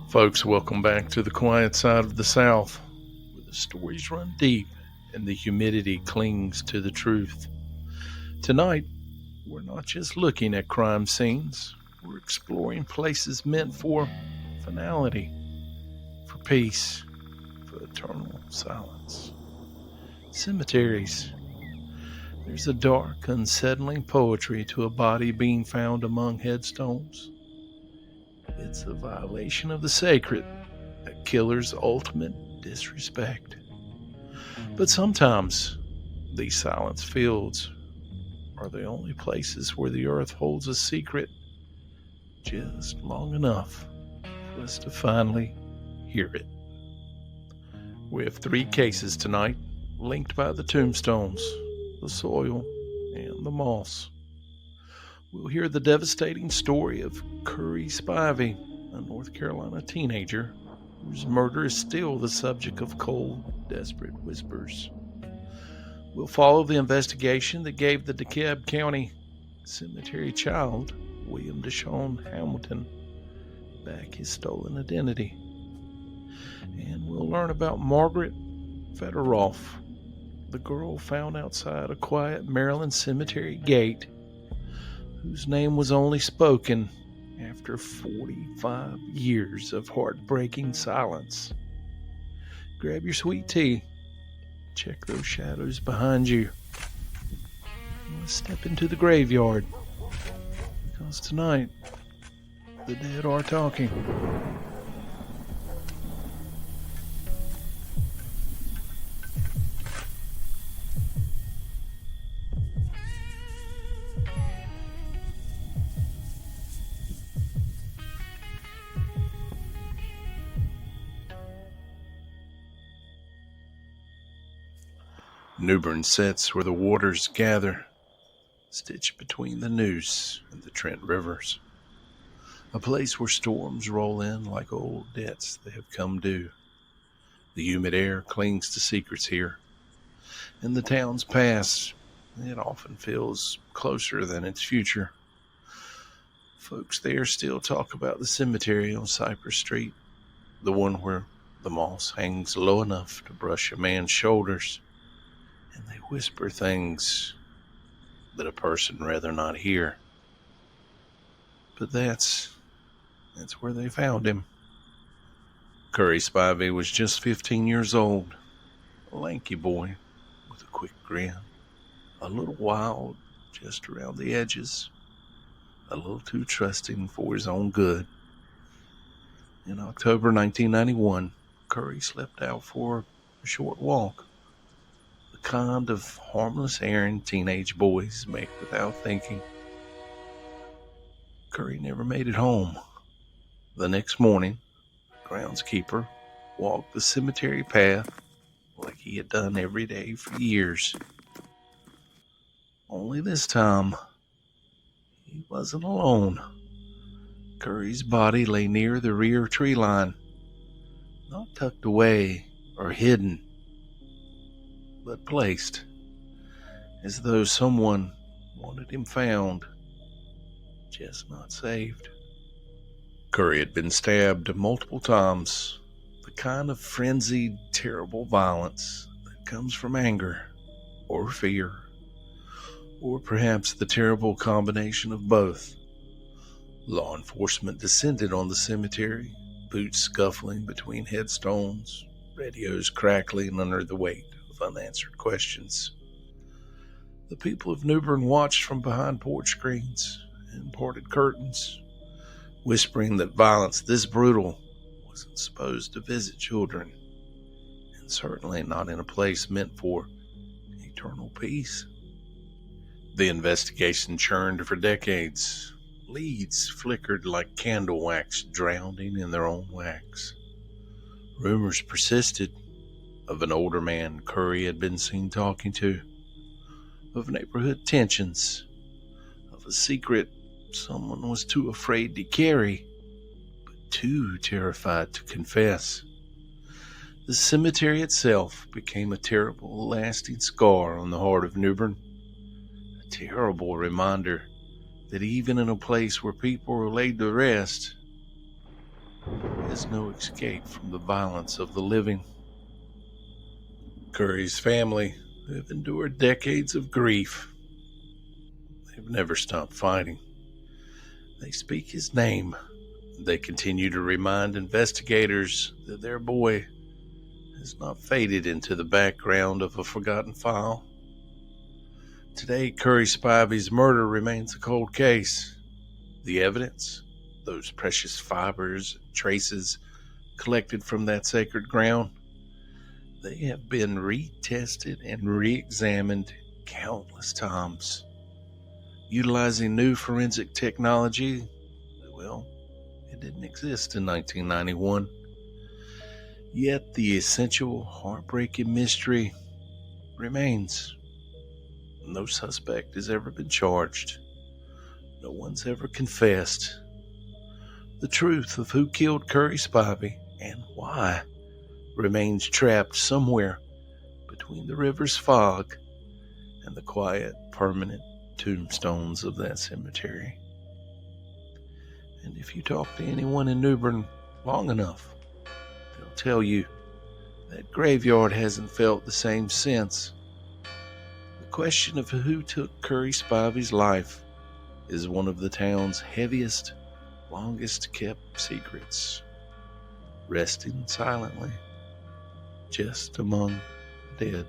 Folks, welcome back to the quiet side of the South, where the stories run deep and the humidity clings to the truth. Tonight, we're not just looking at crime scenes, we're exploring places meant for finality, for peace, for eternal silence. Cemeteries. There's a dark, unsettling poetry to a body being found among headstones. It's a violation of the sacred, a killer's ultimate disrespect. But sometimes, these silent fields are the only places where the earth holds a secret just long enough for us to finally hear it. We have 3 cases tonight, linked by the tombstones, the soil, and the moss. We'll hear the devastating story of Curry Spivey, a North Carolina teenager whose murder is still the subject of cold, desperate whispers. We'll follow the investigation that gave the DeKalb County cemetery child, William Deshawn Hamilton, back his stolen identity. And we'll learn about Margaret Fetterolf, the girl found outside a quiet Maryland cemetery gate, whose name was only spoken after 45 years of heartbreaking silence. Grab your sweet tea, check those shadows behind you, and let's step into the graveyard, because tonight, the dead are talking. New Bern sits where the waters gather, stitched between the Neuse and the Trent rivers. A place where storms roll in like old debts that have come due. The humid air clings to secrets here. In the town's past, it often feels closer than its future. Folks there still talk about the cemetery on Cypress Street, the one where the moss hangs low enough to brush a man's shoulders. And they whisper things that a person rather not hear. But that's where they found him. Curry Spivey was just 15 years old, a lanky boy with a quick grin, a little wild just around the edges, a little too trusting for his own good. In October 1991, Curry slipped out for a short walk. Kind of harmless errand teenage boys make without thinking. Curry never made it home. The next morning, the groundskeeper walked the cemetery path like he had done every day for years. Only this time, he wasn't alone. Curry's body lay near the rear tree line, not tucked away or hidden, but placed, as though someone wanted him found, just not saved. Curry had been stabbed multiple times, the kind of frenzied, terrible violence that comes from anger or fear, or perhaps the terrible combination of both. Law enforcement descended on the cemetery, boots scuffling between headstones, radios crackling under the weight unanswered questions. The people of New Bern watched from behind porch screens and parted curtains, whispering that violence this brutal wasn't supposed to visit children, and certainly not in a place meant for eternal peace. The investigation churned for decades. Leads flickered like candle wax drowning in their own wax. Rumors persisted of an older man Curry had been seen talking to, of neighborhood tensions, of a secret someone was too afraid to carry, but too terrified to confess. The cemetery itself became a terrible, lasting scar on the heart of New Bern, a terrible reminder that even in a place where people were laid to rest, is no escape from the violence of the living. Curry's family have endured decades of grief. They've never stopped fighting. They speak his name. They continue to remind investigators that their boy has not faded into the background of a forgotten file. Today, Curry Spivey's murder remains a cold case. The evidence, those precious fibers and traces collected from that sacred ground, they have been retested and re-examined countless times. Utilizing new forensic technology, well, it didn't exist in 1991. Yet the essential heartbreaking mystery remains. No suspect has ever been charged. No one's ever confessed. The truth of who killed Curry Spivey and why remains trapped somewhere between the river's fog and the quiet, permanent tombstones of that cemetery. And if you talk to anyone in New Bern long enough, they'll tell you that graveyard hasn't felt the same since. The question of who took Curry Spivey's life is one of the town's heaviest, longest kept secrets, resting silently just among the dead.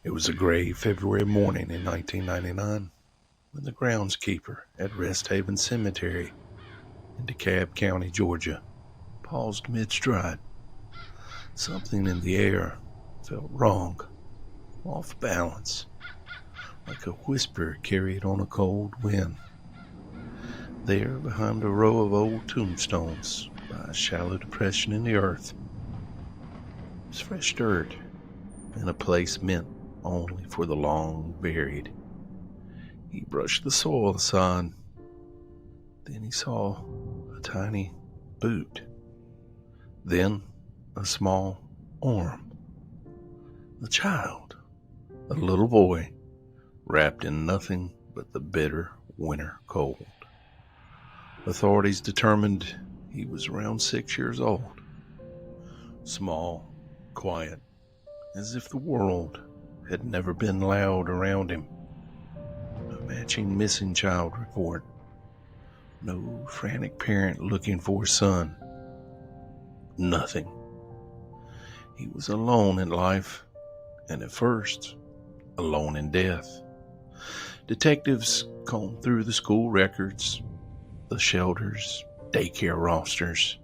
It was a gray February morning in 1999 when the groundskeeper at Rest Haven Cemetery in DeKalb County, Georgia, paused mid-stride. Something in the air felt wrong, off balance, like a whisper carried on a cold wind. There, behind a row of old tombstones by a shallow depression in the earth, was fresh dirt in a place meant only for the long buried. He brushed the soil aside. Then he saw a tiny boot. Then a small arm. A child, a little boy, wrapped in nothing but the bitter winter cold. Authorities determined he was around 6 years old. Small, quiet, as if the world had never been loud around him. No matching missing child report. No frantic parent looking for a son. Nothing. He was alone in life, and at first, alone in death. Detectives combed through the school records, the shelters, daycare rosters,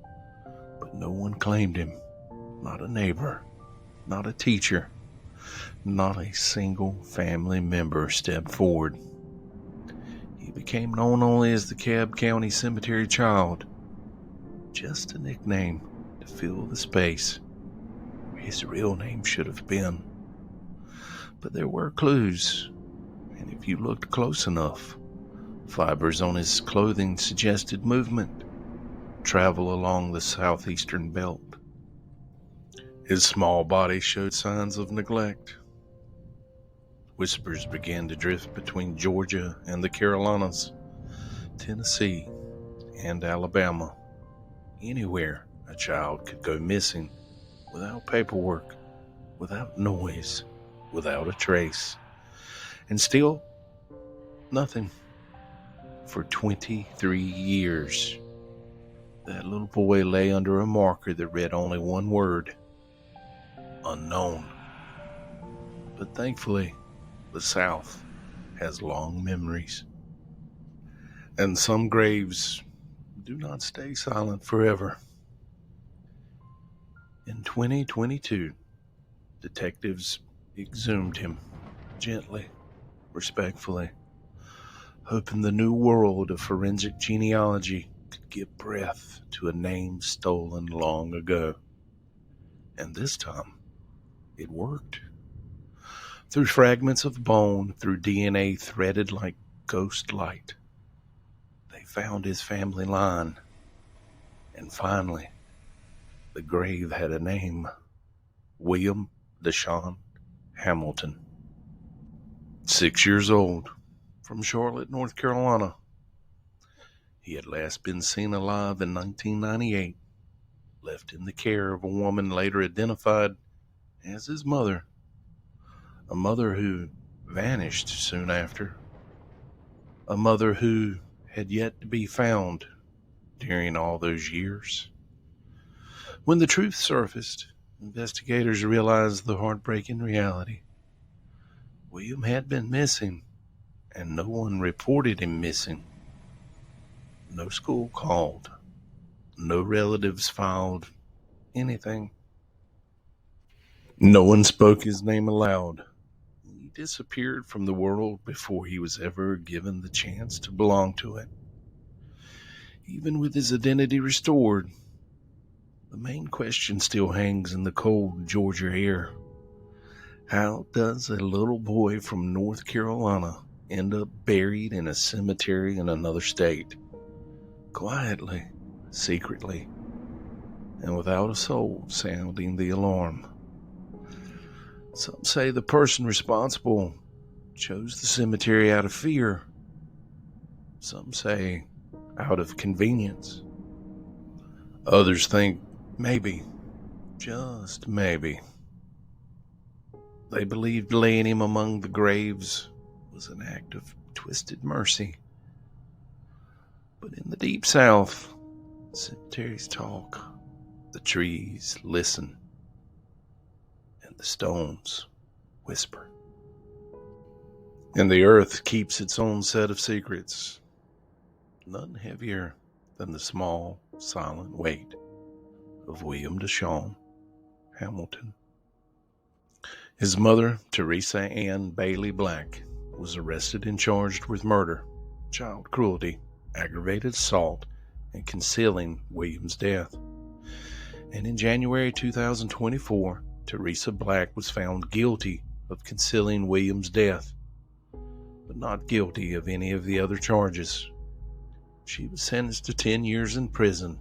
but no one claimed him. Not a neighbor, not a teacher, not a single family member stepped forward. He became known only as the DeKalb County Cemetery Child, just a nickname to fill the space where his real name should have been. But there were clues, and if you looked close enough, fibers on his clothing suggested movement, travel along the southeastern belt. His small body showed signs of neglect. Whispers began to drift between Georgia and the Carolinas, Tennessee, and Alabama. Anywhere a child could go missing without paperwork, without noise, without a trace. And still, nothing. For 23 years, that little boy lay under a marker that read only one word: unknown. But thankfully, the South has long memories. And some graves do not stay silent forever. In 2022, detectives exhumed him gently, respectfully, hoping the new world of forensic genealogy could give breath to a name stolen long ago. And this time, it worked. Through fragments of bone, through DNA threaded like ghost light, they found his family line. And finally, the grave had a name: William Deshawn Hamilton, 6 years old, from Charlotte, North Carolina. He had last been seen alive in 1998, left in the care of a woman later identified as his mother, a mother who vanished soon after, a mother who had yet to be found during all those years. When the truth surfaced, investigators realized the heartbreaking reality. William had been missing, and no one reported him missing. No school called. No relatives filed anything. No one spoke his name aloud. He disappeared from the world before he was ever given the chance to belong to it. Even with his identity restored, the main question still hangs in the cold Georgia air. How does a little boy from North Carolina end up buried in a cemetery in another state? Quietly, secretly, and without a soul sounding the alarm. Some say the person responsible chose the cemetery out of fear. Some say out of convenience. Others think maybe, just maybe, they believed laying him among the graves was an act of twisted mercy. But in the deep South, cemeteries talk, the trees listen, and the stones whisper. And the earth keeps its own set of secrets, none heavier than the small, silent weight of William Deshawn Hamilton. His mother, Teresa Ann Bailey Black, was arrested and charged with murder, child cruelty, aggravated assault, and concealing William's death. And in January 2024, Teresa Black was found guilty of concealing William's death, but not guilty of any of the other charges. She was sentenced to 10 years in prison,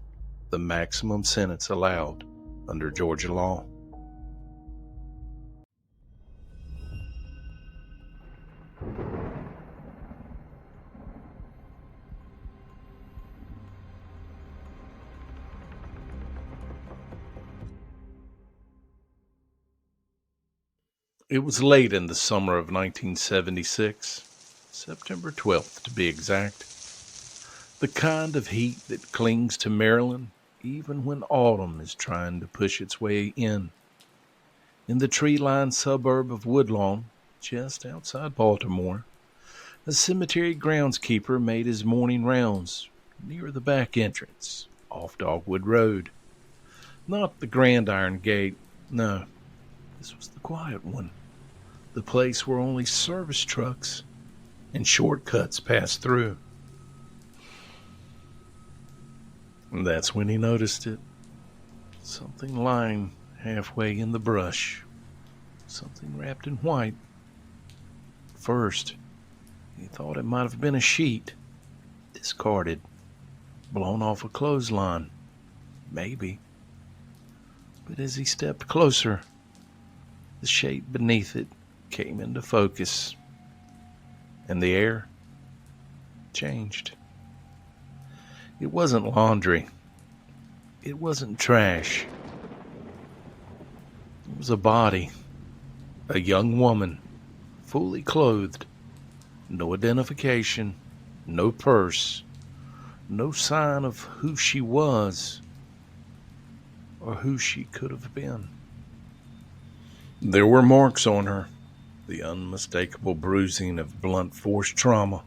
the maximum sentence allowed under Georgia law. It was late in the summer of 1976, September 12th to be exact. The kind of heat that clings to Maryland even when autumn is trying to push its way in. In the tree-lined suburb of Woodlawn, just outside Baltimore, a cemetery groundskeeper made his morning rounds near the back entrance off Dogwood Road. Not the grand iron gate, no, this was the quiet one. The place where only service trucks and shortcuts pass through. And that's when he noticed it. Something lying halfway in the brush. Something wrapped in white. First, he thought it might have been a sheet. Discarded. Blown off a clothesline. Maybe. But as he stepped closer, the shape beneath it came into focus, and the air changed. It wasn't laundry. It wasn't trash. It was a body, a young woman, fully clothed, no identification, no purse, no sign of who she was or who she could have been. There were marks on her, the unmistakable bruising of blunt force trauma,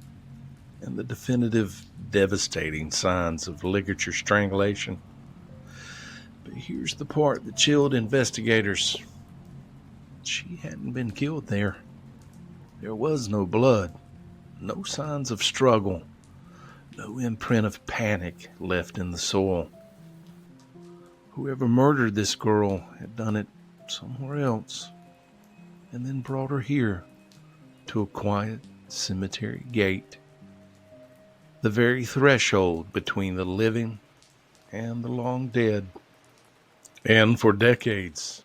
and the definitive, devastating signs of ligature strangulation. But here's the part that chilled investigators. She hadn't been killed there. There was no blood, no signs of struggle, no imprint of panic left in the soil. Whoever murdered this girl had done it somewhere else, and then brought her here to a quiet cemetery gate, the very threshold between the living and the long dead. And for decades,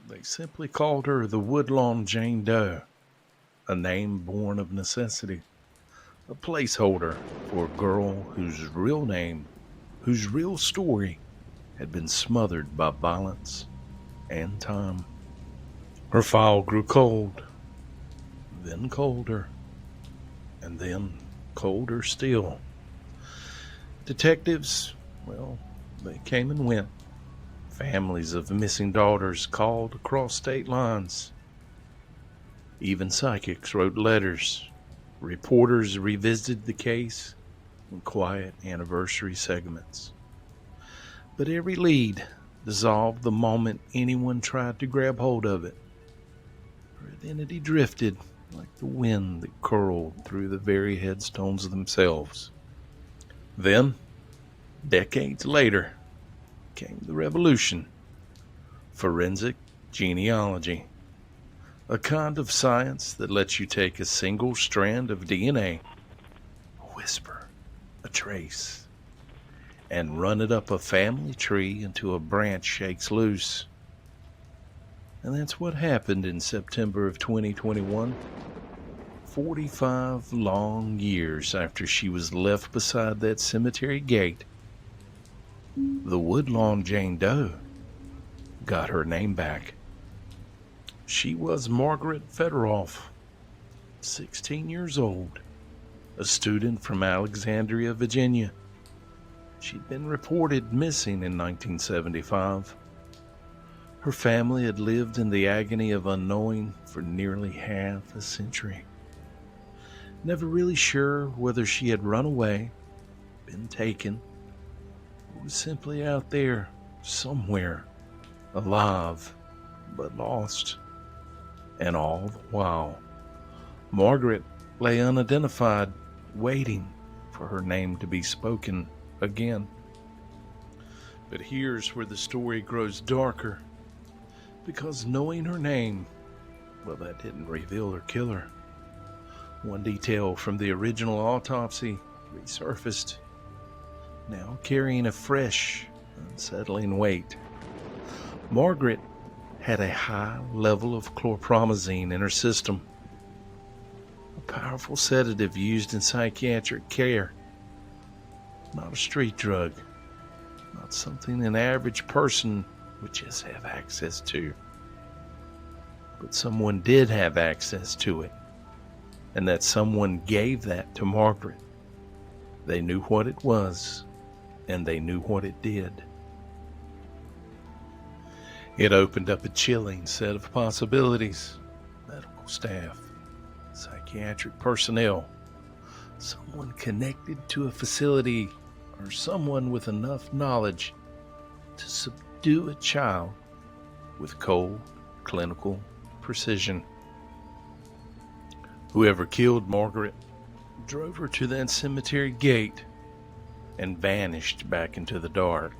They simply called her the Woodlawn Jane Doe, a name born of necessity, a placeholder for a girl whose real name, whose real story had been smothered by violence and time. Her file grew cold, then colder, and then colder still. Detectives, well, they came and went. Families of missing daughters called across state lines. Even psychics wrote letters. Reporters revisited the case in quiet anniversary segments. But every lead dissolved the moment anyone tried to grab hold of it. Her identity drifted like the wind that curled through the very headstones themselves. Then, decades later, came the revolution. Forensic genealogy. A kind of science that lets you take a single strand of DNA, a whisper, a trace, and run it up a family tree until a branch shakes loose. And that's what happened in September of 2021. 45 long years after she was left beside that cemetery gate, the Woodlawn Jane Doe got her name back. She was Margaret Fetterolf, 16 years old, a student from Alexandria, Virginia. She'd been reported missing in 1975. Her family had lived in the agony of unknowing for nearly half a century. Never really sure whether she had run away, been taken, or was simply out there, somewhere, alive, but lost. And all the while, Margaret lay unidentified, waiting for her name to be spoken again. But here's where the story grows darker, because knowing her name, well, that didn't reveal her killer. One detail from the original autopsy resurfaced, now carrying a fresh, unsettling weight. Margaret had a high level of chlorpromazine in her system, a powerful sedative used in psychiatric care. Not a street drug, not something an average person would just have access to. But someone did have access to it, and that someone gave that to Margaret. They knew what it was, and they knew what it did. It opened up a chilling set of possibilities. Medical staff, psychiatric personnel, someone connected to a facility, or someone with enough knowledge to subdue a child with cold, clinical precision. Whoever killed Margaret drove her to that cemetery gate and vanished back into the dark.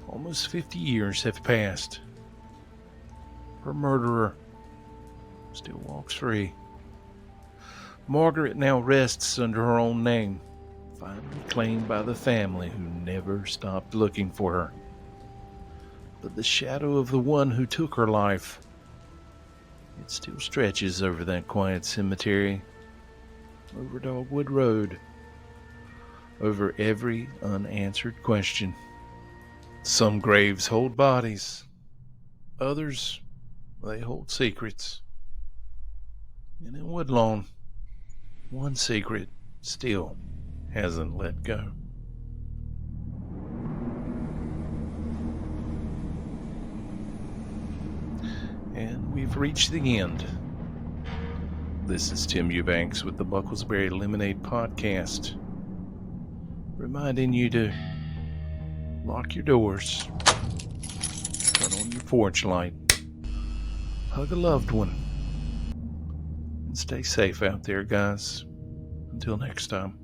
Almost 50 years have passed. Her murderer still walks free. Margaret now rests under her own name, finally claimed by the family who never stopped looking for her. But the shadow of the one who took her life, it still stretches over that quiet cemetery, over Dogwood Road, over every unanswered question. Some graves hold bodies, others, they hold secrets. And in Woodlawn, one secret still hasn't let go. And we've reached the end. This is Tim Eubanks with the Bucklesberry Lemonade podcast, reminding you to lock your doors, turn on your porch light, hug a loved one, and stay safe out there, guys. Until next time.